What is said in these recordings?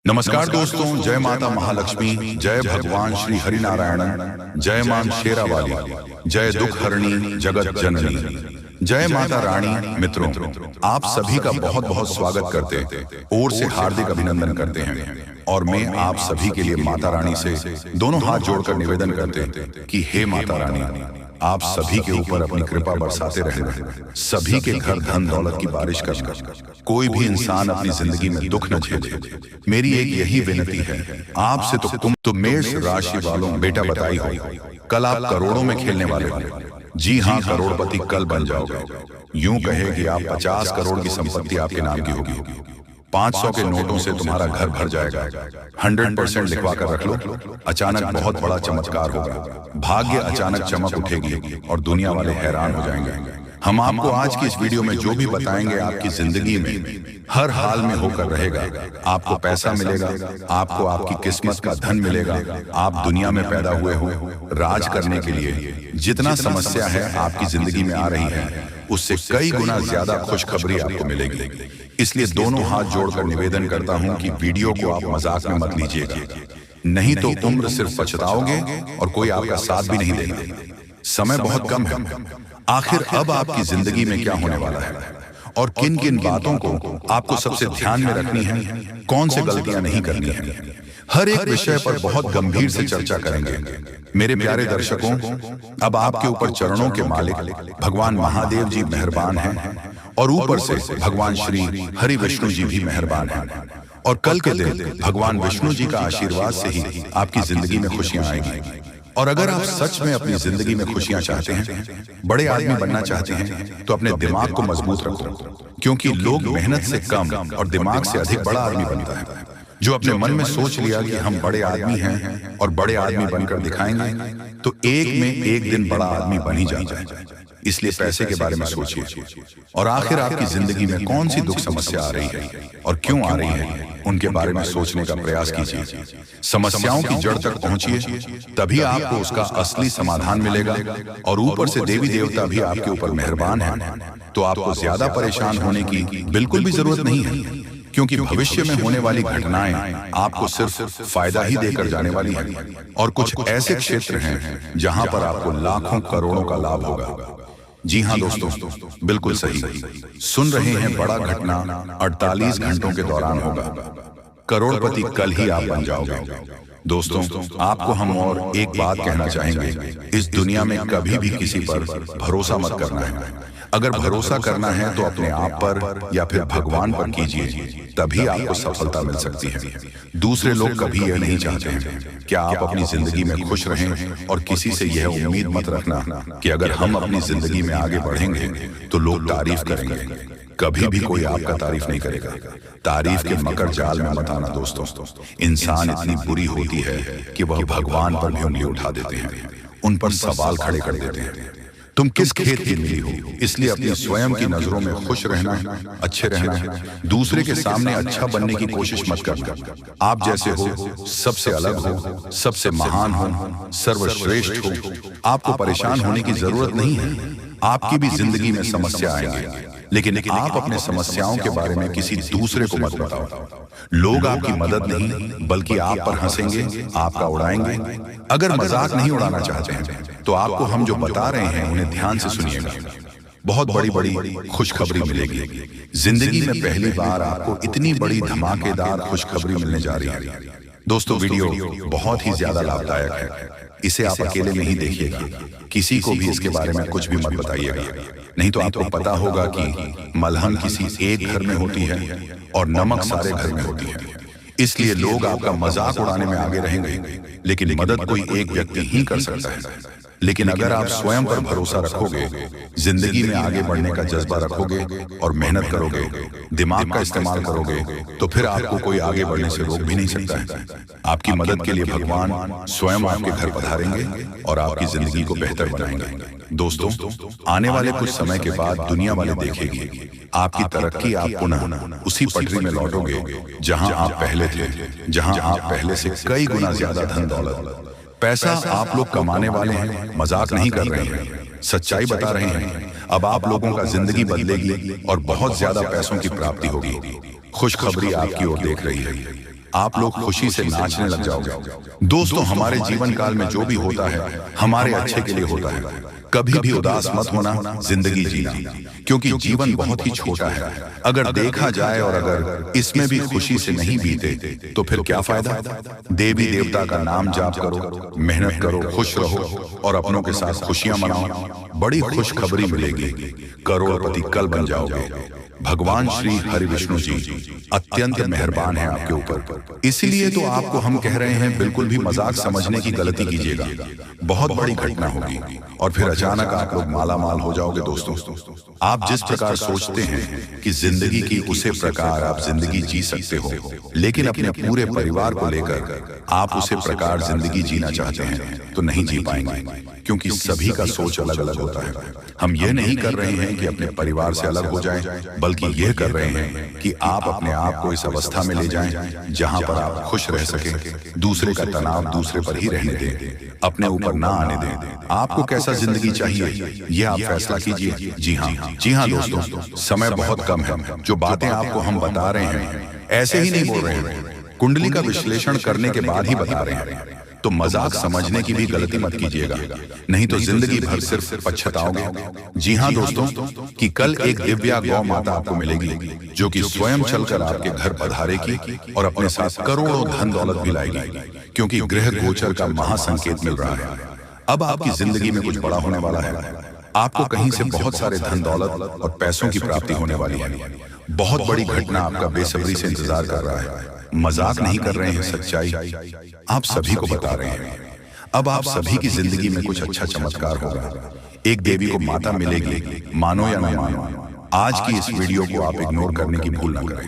नमस्कार दोस्तों, जय माता महालक्ष्मी, जय भगवान श्री हरिनारायण, जय मां शेरावाली, जय दुख हरणी जगत जननी, जय माता रानी। मित्रों, आप सभी का बहुत बहुत स्वागत करते ओर से हार्दिक अभिनंदन करते हैं और मैं आप सभी के लिए माता रानी से दोनों हाथ जोड़कर निवेदन करते कि हे माता रानी, आप सभी के ऊपर अपनी कृपा बरसाते रहना, सभी के घर धन दौलत की बारिश करना, कोई भी इंसान अपनी जिंदगी में दुख न झेले। मेरी एक यही विनती है आपसे, तो मेष राशि वालों बेटा बताई हो, कल आप करोड़ों में खेलने वाले हो। जी हाँ, करोड़पति कल बन जाओगे। यूं कहे कि आप 50 करोड़ की संपत्ति आपके नाम की होगी। 500 के नोटों से तुम्हारा घर भर जाएगा। 100% लिखवा कर रख लो, अचानक बहुत बड़ा चमत्कार होगा। भाग्य अचानक चमक उठेगी और दुनिया वाले हैरान हो जाएंगे। हम आपको आज की इस वीडियो में जो भी बताएंगे आपकी जिंदगी में हर हाल में होकर रहेगा। आपको पैसा मिलेगा, आपको आपकी किस्मत का धन मिलेगा। आप दुनिया में पैदा हुए हो राज करने के लिए। जितना समस्या है आपकी जिंदगी में आ रही है, उससे कई गुना ज्यादा खुशखबरी आपको मिलेगी। इसलिए दोनों हाथ जोड़कर निवेदन करता हूं कि वीडियो को आप मजाक में मत लीजिएगा, नहीं तो उम्र सिर्फ पछताओगे और कोई आपका साथ भी नहीं देगा। समय बहुत कम है। आखिर अब आपकी जिंदगी में क्या होने वाला है और किन किन बातों को आपको सबसे ध्यान में रखनी है, कौन से गलतियां नहीं करनी है, हर एक विषय पर बहुत गंभीर से चर्चा करेंगे। मेरे प्यारे दर्शकों, अब आपके ऊपर चरणों के मालिक भगवान महादेव जी मेहरबान हैं और ऊपर से भगवान श्री हरि विष्णु जी भी मेहरबान हैं। और कल के दिन भगवान विष्णु जी का आशीर्वाद से ही आपकी जिंदगी में खुशियां आएंगी। और अगर आप सच में अपनी जिंदगी में खुशियां चाहते हैं, बड़े आदमी बनना चाहते हैं, तो अपने दिमाग को मजबूत रखो, क्योंकि लोग मेहनत से कम और दिमाग से अधिक बड़ा आदमी बनता है। जो अपने मन में सोच लिया कि हम बड़े आदमी हैं और बड़े आदमी बनकर दिखाएंगे, तो एक में एक दिन बड़ा आदमी बन ही जाता है। इसलिए पैसे के बारे में सोचिए और आखिर आपकी जिंदगी में कौन सी दुख समस्या आ रही है और क्यों आ रही है, उनके बारे में सोचने का प्रयास कीजिए। समस्याओं की जड़ तक पहुंचिए, तभी आपको उसका असली समाधान मिलेगा। और ऊपर से देवी देवता भी आपके ऊपर मेहरबान हैं, तो आपको ज्यादा परेशान होने की बिल्कुल भी जरूरत नहीं है, क्योंकि भविष्य में होने वाली घटनाएं आपको सिर्फ फायदा ही देकर जाने वाली हैं। और कुछ ऐसे क्षेत्र हैं जहां पर आपको लाखों करोड़ों का लाभ होगा। जी हाँ दोस्तों, बिल्कुल सही सुन रहे हैं। बड़ा घटना 48 घंटों के दौरान होगा। करोड़पति कल ही आप बन जाओगे। दोस्तों, आपको हम और एक बात कहना चाहेंगे, इस दुनिया में कभी भी किसी पर भरोसा मत करना है। अगर भरोसा करना है तो अपने आप पर या फिर भगवान पर कीजिए, तभी आपको सफलता मिल सकती है। दूसरे लोग कभी यह नहीं चाहते हैं कि आप अपनी जिंदगी में खुश रहें, और किसी से यह उम्मीद मत रखना कि अगर हम अपनी जिंदगी में आगे बढ़ेंगे तो लोग तारीफ करेंगे। कभी भी कोई आपका तारीफ नहीं करेगा। तारीफ के मकर जाल में मत आना दोस्तों। इंसान इतनी बुरी होती है कि वह भगवान पर भी उंगली उठा देते हैं, उन पर सवाल खड़े कर देते हैं। तुम किस खेत की मिली हो, इसलिए अपनी स्वयं की नजरों में खुश रहना है, अच्छे रहना है। दूसरे के सामने अच्छा बनने की कोशिश मत करना। आप जैसे हो, सबसे अलग हो, सबसे महान हो, सर्वश्रेष्ठ हो। आपको परेशान होने की जरूरत नहीं है। आपकी भी जिंदगी में समस्या आएंगे, लेकिन आप अपने समस्याओं के बारे में किसी दूसरे को मत बताओ। लोग आपकी मदद नहीं बल्कि आप पर हंसेंगे, आपका उड़ाएंगे। अगर मजाक नहीं उड़ाना चाहते हैं तो आपको हम जो बता रहे हैं उन्हें ध्यान से सुनिएगा। बहुत बड़ी बड़ी खुशखबरी मिलेगी। जिंदगी में पहली बार आपको इतनी बड़ी धमाकेदार खुशखबरी मिलने जा रही है। दोस्तों, वीडियो बहुत ही ज्यादा लाभदायक है। इसे आप अकेले में ही देखिएगा, किसी को भी इसके बारे में कुछ भी मत बताइएगा, नहीं तो आपको पता होगा कि मलहम किसी एक घर में होती है और नमक सारे घर में होती है। इसलिए लोग आपका मजाक उड़ाने में आगे रहेंगे, लेकिन मदद कोई एक व्यक्ति ही कर सकता है। लेकिन अगर आप स्वयं पर भरोसा रखोगे, जिंदगी में आगे बढ़ने का जज्बा रखोगे और मेहनत करोगे, दिमाग का इस्तेमाल करोगे, तो फिर आपको कोई आगे बढ़ने से रोक भी नहीं सकता है। आपकी मदद के लिए भगवान स्वयं आपके घर पधारेंगे और आपकी जिंदगी को बेहतर बनाएंगे। दोस्तों, आने वाले कुछ समय के बाद दुनिया वाले देखेगी आपकी तरक्की। आप पुनः उसी पटरी में लौटोगे जहां आप पहले थे, जहां आप पहले से कई गुना ज्यादा धन दौलत पैसा आप लोग कमाने वाले हैं। मजाक नहीं कर रहे हैं, सच्चाई बता रहे हैं। अब आप लोगों का जिंदगी बदलेगी और बहुत ज्यादा पैसों की प्राप्ति होगी। खुशखबरी आपकी ओर देख रही है। आप लोग खुशी से नाचने लग जाओगे। दोस्तों, हमारे जीवन काल में जो भी होता है हमारे अच्छे के लिए होता है। कभी भी उदास मत होना, जिंदगी जीना, क्योंकि जीवन बहुत ही छोटा है। अगर देखा जाए और अगर इसमें भी खुशी से नहीं बीते तो फिर क्या फायदा। देवी देवता का नाम जाप करो, मेहनत करो, खुश रहो और अपनों के साथ खुशियां मनाओ। बड़ी खुशखबरी मिलेगी, करोड़पति कल बन जाओगे। भगवान श्री हरि विष्णु जी अत्यंत मेहरबान है आपके ऊपर। इसीलिए तो आपको हम कह रहे हैं, बिल्कुल भी मजाक समझने की गलती कीजिएगा। बहुत बड़ी घटना होगी और फिर अचानक आप लोग माला माल हो जाओगे। दोस्तों, आप जिस प्रकार सोचते हैं कि जिंदगी की उसे प्रकार आप जिंदगी जी सकते हो, लेकिन अपने पूरे परिवार को लेकर आप उसे प्रकार जिंदगी जीना चाहते हैं तो नहीं जी पाएंगे, क्योंकि सभी का सोच अलग अलग होता है। हम ये नहीं कर रहे हैं कि अपने परिवार से अलग हो जाएं, बल्कि यह कर रहे हैं कि आप अपने आप को इस अवस्था में ले जाएं जहां पर आप खुश रह सकें, दूसरे का तनाव दूसरे पर ही रहने दें, अपने ऊपर ना आने दें। आपको कैसा जिंदगी चाहिए ये आप फैसला कीजिए। जी हाँ दोस्तों, समय बहुत कम है। जो बातें आपको हम बता रहे हैं ऐसे ही नहीं बोल रहे हैं, कुंडली का विश्लेषण करने के बाद ही बता रहे हैं। तो मजाक समझने की भी गलती मत कीजिएगा, नहीं तो जिंदगी भर सिर्फ पछताओगे। जी हाँ दोस्तों, कि कल एक दिव्या गौ माता आपको मिलेगी जो कि स्वयं चलकर आपके घर पधारेगी और अपने साथ करोड़ों धन दौलत भी लाएगी, क्योंकि ग्रह गोचर का महासंकेत मिल रहा है। अब आपकी जिंदगी में कुछ बड़ा होने वाला है। आपको कहीं से बहुत सारे धन दौलत और पैसों की प्राप्ति होने वाली है। बहुत बड़ी घटना आपका बेसब्री से इंतजार कर रहा है। मजाक नहीं कर रहे हैं, सच्चाई आप सभी को बता रहे हैं। अब आप सभी की जिंदगी में कुछ अच्छा चमत्कार होगा। एक देवी को माता मिलेगी, मानो या न मानो। आज की इस वीडियो को आप इग्नोर करने की भूल न करें,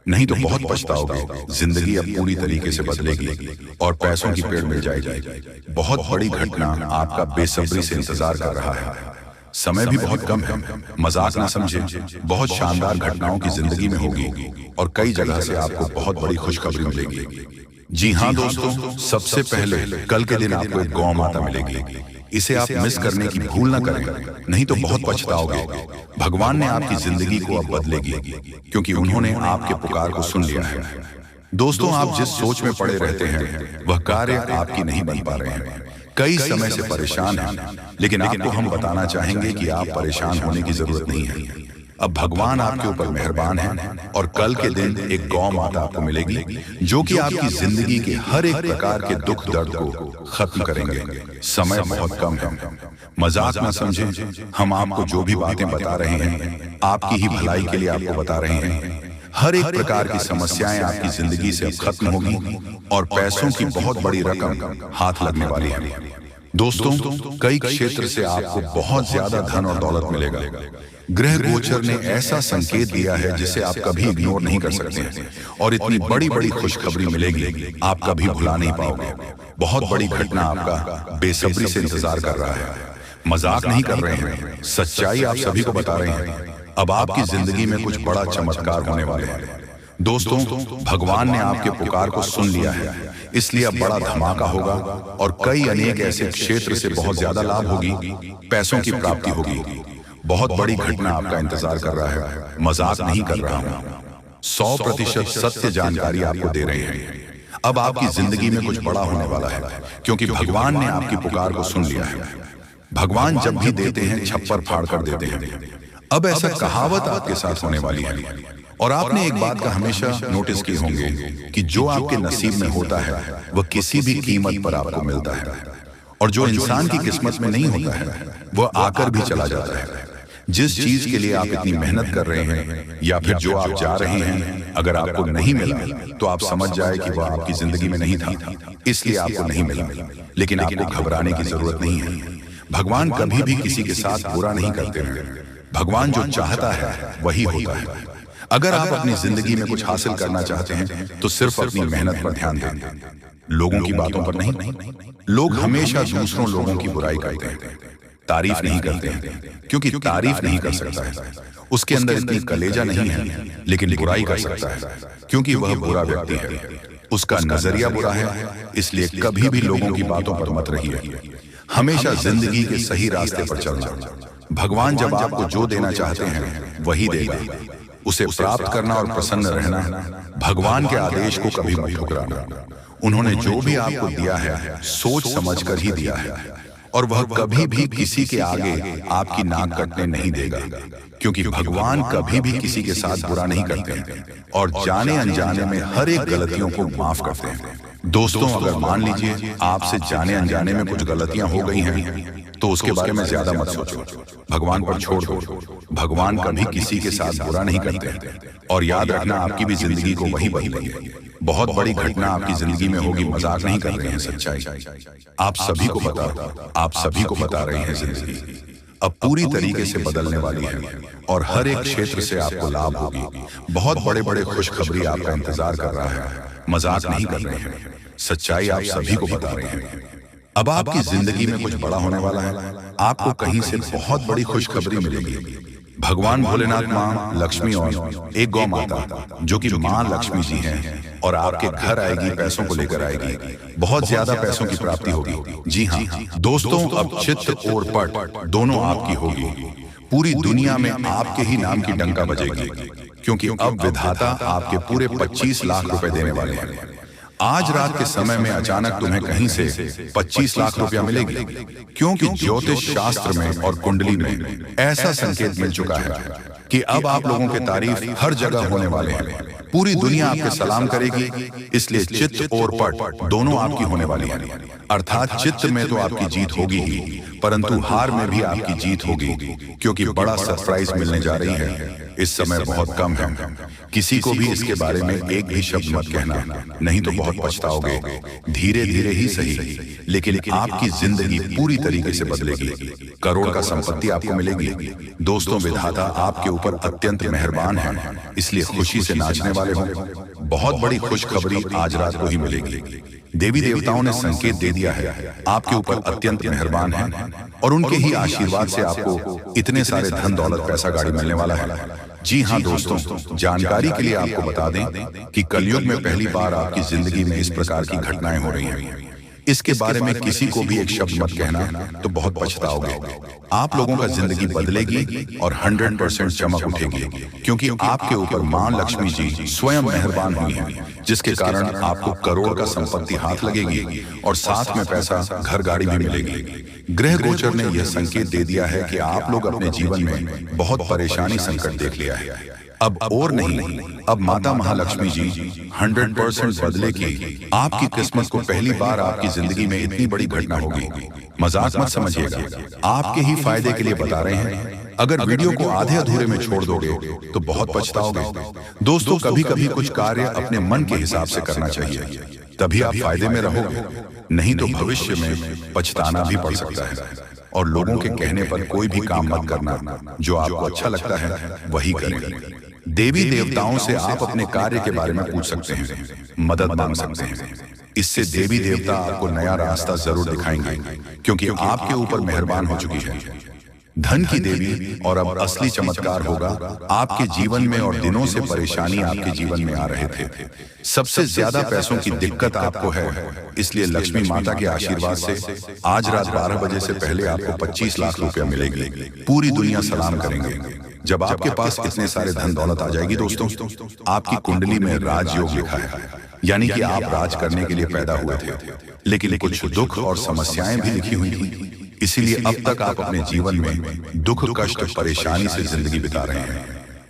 नहीं तो बहुत पछताओगे। जिंदगी अब पूरी तरीके से बदलेगी और पैसों की पेड़ मिल जाएगी। बहुत बड़ी घटना आपका बेसब्री से इंतजार कर रहा है। समय भी बहुत कम है, मजाक ना समझे। बहुत शानदार घटनाओं की जिंदगी में होगी और कई जगह से आपको बहुत बड़ी खुशखबरी मिलेगी। जी हाँ दोस्तों, सबसे पहले कल के दिन आपको एक गौ माता मिलेगी। इसे आप मिस करने की भूल ना करें, नहीं तो बहुत पछताओगे। भगवान ने आपकी जिंदगी को अब बदलेगी, क्योंकि उन्होंने आपके पुकार को सुन लिया है। दोस्तों, आप जिस सोच में पड़े रहते हैं वह कार्य आपकी नहीं बन पा रहे हैं। कई समय से परेशान हैं, लेकिन आपको हम बताना चाहेंगे कि आप परेशान होने की जरूरत नहीं है। अब भगवान आपके ऊपर मेहरबान है और कल के दिन एक गौ माता आपको मिलेगी जो कि आपकी जिंदगी के हर एक प्रकार के दुख दर्द को खत्म करेंगे। समय बहुत कम है, मजाक ना समझें। हम आपको जो भी बातें बता रहे हैं आपकी ही भलाई के लिए आपको बता रहे हैं। हर एक प्रकार की समस्याएं आपकी जिंदगी से अब खत्म होगी और पैसों की बहुत बड़ी रकम हाथ लगने वाली है। दोस्तों, कई क्षेत्र से आपको बहुत ज्यादा धन और दौलत मिलेगा। ग्रह गोचर ने ऐसा संकेत दिया है जिसे आप कभी इग्नोर नहीं कर सकते और इतनी बड़ी बड़ी खुशखबरी मिलेगी आप कभी भुला नहीं पाओगे। बहुत बड़ी घटना आपका बेसब्री से इंतजार कर रहा है। मजाक नहीं कर रहे हैं, सच्चाई आप सभी को बता रहे हैं। अब आपकी जिंदगी में कुछ बड़ा चमत्कार होने वाले हैं। दोस्तों, भगवान ने आपके पुकार को सुन लिया है, इसलिए अब बड़ा धमाका होगा और कई अनेक ऐसे क्षेत्र से बहुत ज्यादा लाभ होगी, पैसों की प्राप्ति होगी। बहुत बड़ी घटना आपका इंतजार कर रहा है, मजाक नहीं कर रहा हूं। 100% सत्य जानकारी आपको दे रहे हैं। अब आपकी जिंदगी में कुछ बड़ा होने वाला है, क्योंकि भगवान ने आपकी पुकार को सुन लिया है। भगवान जब भी देते हैं छप्पर फाड़ कर देते हैं। अब ऐसा कहावत आपके साथ होने वाली है। और आपने एक बात का हमेशा नोटिस किए होंगे कि जो आपके नसीब में होता है वह किसी भी कीमत पर आपको मिलता है, और जो इंसान की किस्मत में नहीं होता है वह आकर भी चला जाता है। जिस चीज के लिए आप इतनी मेहनत कर रहे हैं या फिर जो आप जा रहे हैं, अगर आपको नहीं मिला तो आप समझ जाए कि वह आपकी जिंदगी में नहीं था, इसलिए आपको नहीं मिला। लेकिन आपको घबराने की जरूरत नहीं है। भगवान कभी भी किसी के साथ बुरा नहीं करते हैं। भगवान जो चाहता है वही होता है। अगर आप अपनी जिंदगी में कुछ हासिल करना चाहते हैं तो सिर्फ अपनी मेहनत पर ध्यान दें, लोगों की बातों पर नहीं। लोग हमेशा दूसरों लोगों की बुराई करते हैं, तारीफ नहीं करते हैं, क्योंकि तारीफ नहीं कर सकता है, उसके अंदर इतनी कलेजा नहीं है। लेकिन बुराई कर सकता है, क्योंकि वह बुरा व्यक्ति है, उसका नजरिया बुरा है। इसलिए कभी भी लोगों की बातों पर मत रहिए, हमेशा जिंदगी के सही रास्ते पर चलना। भगवान जब आपको जो देना चाहते हैं वही देगा। उसे प्राप्त करना और प्रसन्न रहना, भगवान के आदेश को कभी मत ठुकराना। उन्होंने जो भी आपको दिया है सोच समझकर ही दिया है, और वह कभी भी किसी के आगे आपकी नाक कटने नहीं देगा, क्योंकि भगवान कभी भी किसी के साथ बुरा नहीं करते हैं और जाने अनजाने में हर एक गलतियों को माफ करते हैं। दोस्तों, अगर मान लीजिए आपसे जाने अनजाने में कुछ गलतियां हो गई हैं, तो उसके बारे में ज्यादा मत सोचो, भगवान पर छोड़ दो। भगवान कभी किसी के साथ बुरा नहीं करते, और याद रखना आपकी भी जिंदगी को वही बदलेंगे। बहुत बड़ी घटना आपकी जिंदगी में होगी, मजाक नहीं कर रहे हैं, सच्चाई आप सभी को बता रहे हैं। जिंदगी अब पूरी तरीके से बदलने वाली है और हर एक क्षेत्र से आपको लाभ होगी। बहुत बड़े बड़े खुशखबरी आपका इंतजार कर रहा है, मजाक नहीं कर रहे हैं, सच्चाई आप सभी को बता रहे हैं। अब आपकी जिंदगी में कुछ बड़ा होने वाला है, आपको कहीं से बहुत बड़ी खुशखबरी मिलेगी। भगवान भोलेनाथ, माँ लक्ष्मी और एक गौ माता जो कि माँ लक्ष्मी जी हैं, और आपके घर आएगी, पैसों को लेकर आएगी, बहुत ज्यादा पैसों की प्राप्ति होगी। जी हाँ दोस्तों, अब चित्त और पट दोनों आपकी होगी। पूरी दुनिया में आपके ही नाम की डंका बजेगी, क्योंकि अब विधाता आपके पूरे 25 लाख रुपए देने वाले हैं। आज रात के समय में अचानक तुम्हें कहीं से 25 लाख रुपया मिलेगी, क्योंकि ज्योतिष शास्त्र में और कुंडली में ऐसा संकेत मिल चुका है कि अब आप लोगों के तारीफ हर जगह होने वाले हैं। पूरी दुनिया आपके सलाम करेगी, इसलिए चित्त और पट दोनों आपकी होने वाली है। अर्थात चित्त में तो आपकी जीत होगी ही, परंतु हार में भी आपकी जीत होगी, क्योंकि बड़ा सरप्राइज मिलने जा रही है। इस समय बहुत कम है, किसी को भी इसके बारे में एक भी शब्द मत कहना, नहीं तो बहुत पछताओगे। धीरे धीरे ही सही, लेकिन आपकी जिंदगी पूरी तरीके से बदलेगी। करोड़ का संपत्ति आपको मिलेगी। दोस्तों, विधाता आपके ऊपर अत्यंत मेहरबान है, इसलिए खुशी से नाचने वाले हो। बहुत बड़ी खुशखबरी आज रात को ही मिलेगी। देवी देवताओं ने संकेत दे दिया है, आपके ऊपर अत्यंत मेहरबान है, और उनके ही आशीर्वाद से आपको इतने सारे धन दौलत पैसा गाड़ी मिलने वाला है। जी हाँ दोस्तों, जानकारी के लिए आपको बता दें कि कलयुग में पहली बार आपकी जिंदगी में इस प्रकार की घटनाएं हो रही हैं। इसके बारे में किसी को भी एक शब्द मत कहना, तो बहुत पछताओगे। आप लोगों का जिंदगी बदलेगी और 100% चमक उठेगी, क्योंकि आपके ऊपर मां लक्ष्मी जी स्वयं मेहरबान हुई हैं, जिसके कारण आपको करोड़ का संपत्ति हाथ लगेगी और साथ में पैसा, घर गाड़ी भी मिलेगी। ग्रह गोचर ने यह संकेत दे दिया है कि आप लोग अपने जीवन में बहुत परेशानी संकट देख लिया है। अब और नहीं, अब माता महालक्ष्मी जी 100% बदले की आपकी किस्मत को पहली बार आपकी जिंदगी में इतनी बड़ी घटना होगी। मजाक मत समझिएगा, आपके ही फायदे के लिए बता रहे हैं। अगर वीडियो को आधे अधूरे में छोड़ दोगे तो बहुत पछताओगे। दोस्तों, कभी कभी कुछ कार्य अपने मन के हिसाब से करना चाहिए, तभी आप फायदे में रहोगे, नहीं तो भविष्य में पछताना भी पड़ सकता है। और लोगों के कहने पर कोई भी काम मत करना, जो आपको अच्छा लगता है वही करें। देवी देवताओं से आप अपने कार्य के बारे में पूछ सकते हैं, मदद मांग सकते हैं। इससे देवी देवता आपको नया रास्ता जरूर दिखाएंगे, क्योंकि आपके ऊपर मेहरबान हो चुकी है। धन की देवी, और अब असली चमत्कार होगा। आपके जीवन में और दिनों से परेशानी आपके जीवन में आ रहे थे, सबसे ज्यादा पैसों की दिक्कत आपको है, इसलिए लक्ष्मी माता के आशीर्वाद से आज रात 12 बजे से पहले आपको 25 लाख रुपया मिलेगी। पूरी दुनिया सलाम करेंगे जब आपके पास इतने सारे धन दौलत आ जाएगी। दोस्तों, आपकी कुंडली में राजयोग लिखा है, यानी कि आप राज करने के लिए पैदा हुए थे, लेकिन कुछ दुख और समस्याएं भी लिखी हुई थी, इसीलिए अब तक आप अपने जीवन में दुख, कष्ट, परेशानी से जिंदगी बिता रहे हैं।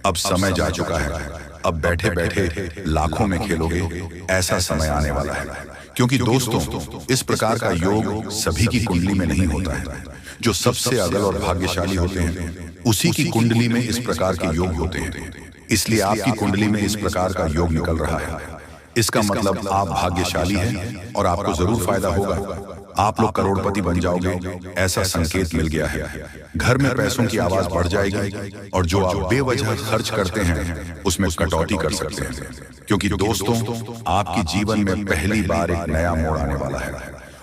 अब समय जा चुका है, अब बैठे बैठे लाखों में खेलोगे, ऐसा समय आने वाला है। क्योंकि दोस्तों, इस प्रकार का योग सभी की कुंडली में नहीं होता है। जो सबसे अगल और भाग्यशाली होते हैं, उसी की कुंडली में इस प्रकार के योग होते हैं। इसलिए आपकी कुंडली में इस प्रकार का योग निकल रहा है। इसका मतलब आप भाग्यशाली हैं और आपको जरूर फायदा होगा। आप लोग करोड़पति बन जाओगे, ऐसा संकेत मिल गया है। घर में पैसों की आवाज बढ़ जाएगी, और जो आप बेवजह खर्च करते हैं उसमें कटौती कर सकते हैं। क्योंकि दोस्तों, आपके जीवन में पहली बार एक नया मोड़ आने वाला है,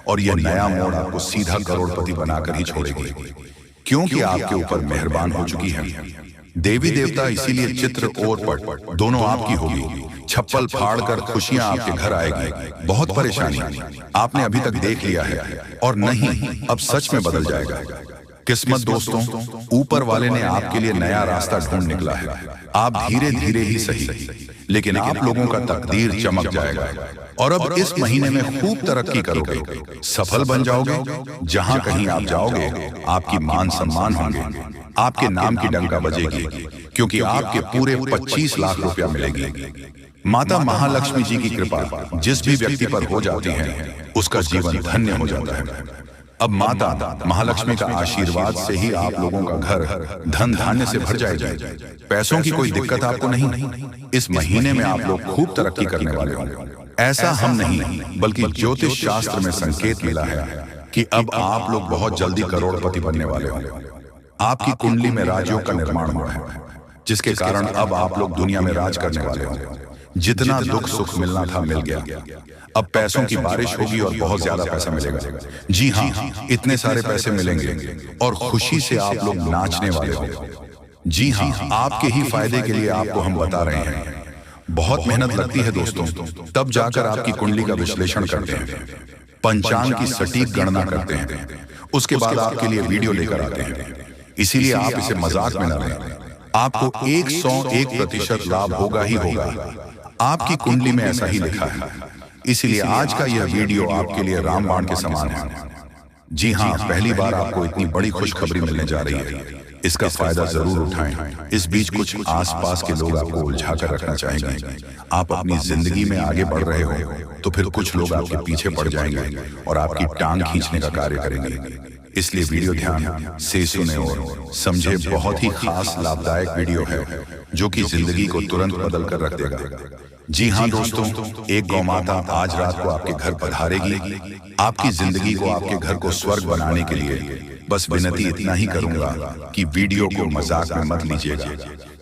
और यह नया मोड़ आपको सीधा करोड़पति बनाकर ही छोड़ेगी, क्योंकि आपके ऊपर मेहरबान हो चुकी है देवी देवता। इसीलिए चित्र और पट दोनों आपकी होगी। छप्पल फाड़ कर खुशियां आपके घर आएगी। बहुत परेशानी आपने अभी तक देख लिया है, और नहीं, अब सच में बदल जाएगा। किस्मत दोस्तों, ऊपर वाले ने आपके लिए नया रास्ता ढूंढ निकला है। आप धीरे धीरे ही सही, लेकिन आप लोगों का तकदीर चमक जाएगा और अब इस महीने में खूब तरक्की करोगे, सफल बन जाओगे। जहां कहीं आप जाओगे आपकी मान सम्मान होंगे, आपके नाम की डंका बजेगी, क्योंकि आपके पूरे 25 लाख रुपया मिलेगी। माता महालक्ष्मी जी की कृपा जिस भी व्यक्ति पर हो जाती है उसका जीवन धन्य हो जाता है। अब माता महालक्ष्मी का आशीर्वाद से ही आप लोगों का घर धन धान्य से भर जाएगा। पैसों की कोई दिक्कत आपको नहीं। इस महीने में आप लोग खूब तरक्की करने वाले होंगे। ऐसा हम नहीं बल्कि ज्योतिष शास्त्र में संकेत मिला है कि अब आप लोग बहुत जल्दी करोड़पति बनने वाले होंगे। आपकी कुंडली में राजयोग का निर्माण हुआ है, जिसके कारण अब आप लोग दुनिया में राज करने वाले होंगे। जितना दुख सुख मिलना था मिल गया। अब पैसों की बारिश होगी और बहुत ज्यादा पैसा मिलेगा। जी हाँ, इतने सारे पैसे मिलेंगे और खुशी से आप लोग नाचने वाले होंगे। जी हाँ, आपके ही फायदे के लिए आपको हम बता रहे हैं। बहुत मेहनत लगती है दोस्तों, तब जाकर आपकी कुंडली का विश्लेषण करते हैं, पंचांग की सटीक गणना करते हैं, उसके बाद आपके लिए वीडियो लेकर आते हैं। इसीलिए आप इसे मजाक में न लें। आपको 101% लाभ होगा ही होगा। आपकी कुंडली में ऐसा ही लिखा है। इसलिए आज का यह वीडियो आपके लिए रामबाण के समान है। जी हाँ, पहली बार आपको इतनी बड़ी खुशखबरी मिलने जा रही है। इसका फायदा जरूर उठाएं। इस बीच कुछ आसपास के लोग आपको उलझा कर रखना चाहेंगे। आप अपनी जिंदगी में आगे बढ़ रहे हो तो फिर कुछ लोग आपके पीछे पड़ जाएंगे और आपकी टांग खींचने का कार्य करेंगे। इसलिए वीडियो ध्यान से सुने और समझे। बहुत ही खास लाभदायक वीडियो है जो कि जिंदगी को तुरंत बदल कर रख देगा। जी हाँ दोस्तों, एक गौ माता आज रात को आपके घर पधारेगी। आपकी जिंदगी को, आपके घर को स्वर्ग बनाने के लिए बस विनती इतना ही करूंगा कि वीडियो को मजाक में मत लीजिएगा,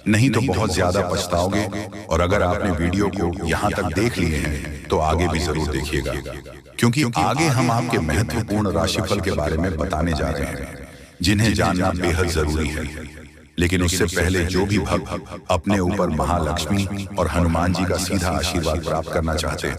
नहीं तो बहुत ज्यादा पछताओगे। और अगर आपने वीडियो को यहाँ तक देख लिए हैं तो आगे भी जरूर देखिएगा, क्योंकि आगे हम आपके महत्वपूर्ण राशिफल के बारे में बताने जा रहे हैं, जिन्हें जानना बेहद जरूरी है। लेकिन उससे पहले जो भी भक्त अपने ऊपर महालक्ष्मी और हनुमान जी का सीधा आशीर्वाद प्राप्त करना चाहते हैं